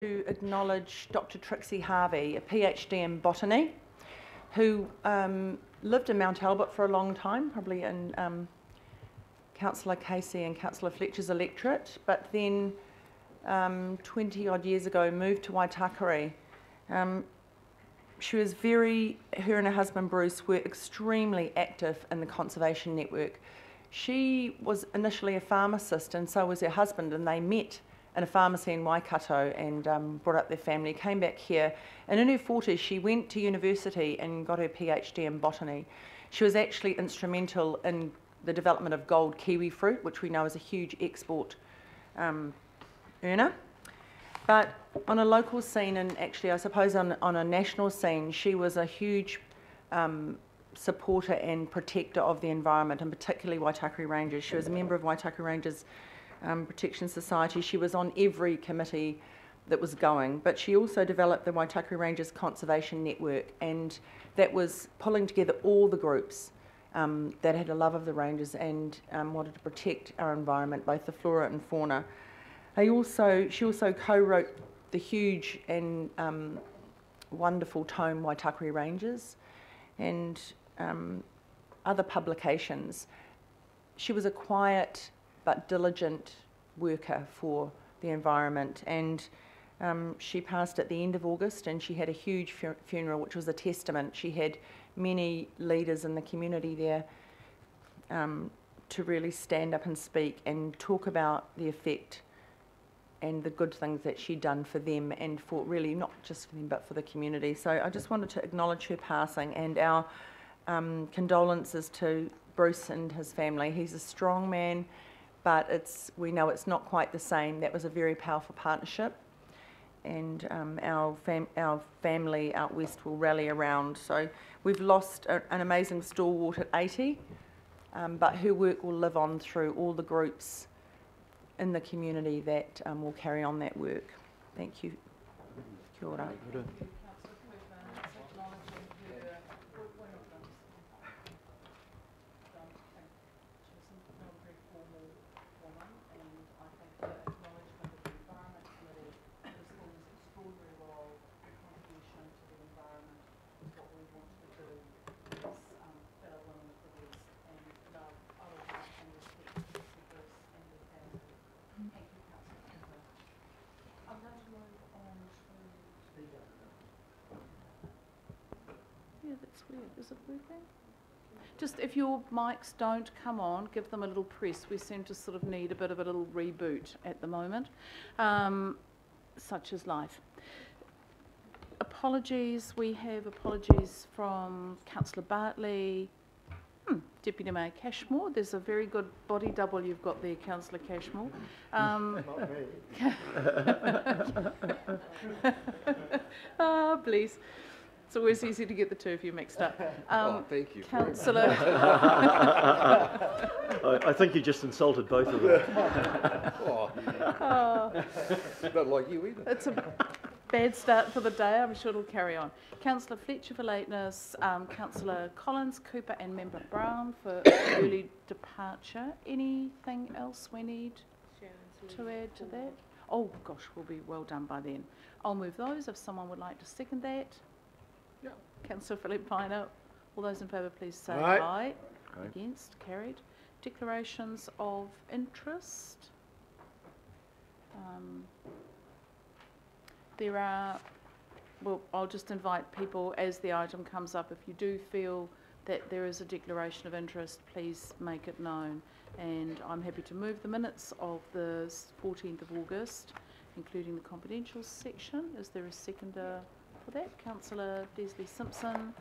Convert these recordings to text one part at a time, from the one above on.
to acknowledge Dr. Trixie Harvey, a PhD in botany, who lived in Mount Albert for a long time, probably in Councillor Casey and Councillor Fletcher's electorate, but then 20 odd years ago moved to Waitakere. She was her and her husband Bruce were extremely active in the conservation network. She was initially a pharmacist and so was her husband, and they met in a pharmacy in Waikato and brought up their family, came back here, and in her 40s she went to university and got her PhD in botany. She was actually instrumental in the development of gold kiwi fruit, which we know is a huge export earner. But on a local scene, and actually I suppose on a national scene, she was a huge supporter and protector of the environment, and particularly Waitakere Rangers. She was a member of Waitakere Rangers Protection Society. She was on every committee that was going, but she also developed the Waitakere Rangers Conservation Network, and that was pulling together all the groups that had a love of the Rangers and wanted to protect our environment, both the flora and fauna. She also co-wrote the huge and wonderful tome Waitakere Rangers and other publications. She was a quiet but diligent worker for the environment, and she passed at the end of August, and she had a huge funeral, which was a testament. She had many leaders in the community there to really stand up and speak and talk about the effect and the good things that she'd done for them, and for really not just for them but for the community. So I just wanted to acknowledge her passing and our condolences to Bruce and his family. He's a strong man, but we know it's not quite the same. That was a very powerful partnership, and our family out west will rally around. So we've lost an amazing stalwart at 80, but her work will live on through all the groups in the community that will carry on that work. Thank you. Kia ora. Yeah, that's weird. Is it working? Just if your mics don't come on, give them a little press. We seem to sort of need a bit of a little reboot at the moment, such is life. Apologies. We have apologies from Councillor Bartley, Deputy Mayor Cashmore. There's a very good body double you've got there, Councillor Cashmore. Not me. Oh, please. It's always easy to get the two of you mixed up. Thank you. Councillor. I think you just insulted both of them. Not like you either. It's a bad start for the day. I'm sure it'll carry on. Councillor Fletcher for lateness, Councillor Collins, Cooper and Member Brown for early departure. Anything else we need to add to that? Oh gosh, we'll be well done by then. I'll move those if someone would like to second that. Yeah. Councillor Philip Piner. All those in favour please say Aye. aye. Against? Carried. Declarations of interest. There are, well, I'll just invite people as the item comes up. If you do feel that there is a declaration of interest, please make it known. And I'm happy to move the minutes of the 14th of August, including the confidential section. Is there a seconder for that? Councillor Desley Simpson.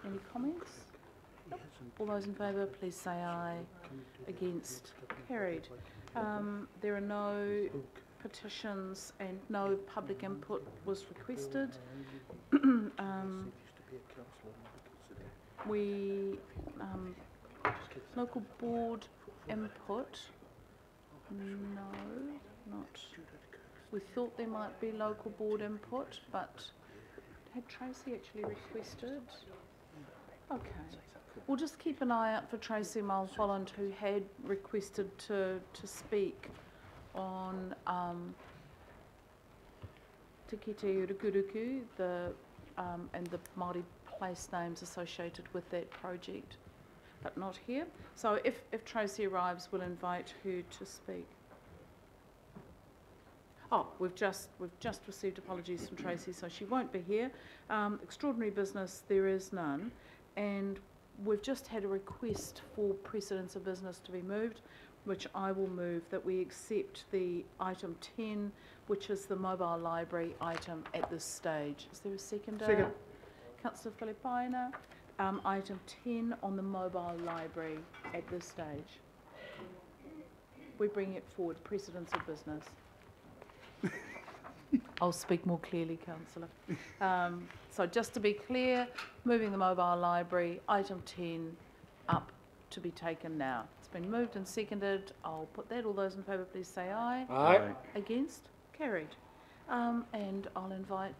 Any comments? Nope. All those in favour, please say aye. Against? Carried. There are no petitions and no public input was requested. Local board input. No, not. We thought there might be local board input, but had Tracy actually requested? Okay. We'll just keep an eye out for Tracy Mulholland, who had requested to speak on Te Kite Urukuruku, and the Māori place names associated with that project, but not here. So if Tracy arrives, we'll invite her to speak. Oh, we've just received apologies from Tracy, so she won't be here. Extraordinary business, there is none. And we've just had a request for precedence of business to be moved, which I will move that we accept the item 10, which is the mobile library item at this stage. Is there a seconder? Second. Councillor Filipaina. Item 10 on the mobile library at this stage. We bring it forward, precedence of business. I'll speak more clearly, Councillor. So just to be clear, moving the mobile library, item 10, up to be taken now. It's been moved and seconded. I'll put that. All those in favour, please say aye. Aye. Against? Carried. And I'll invite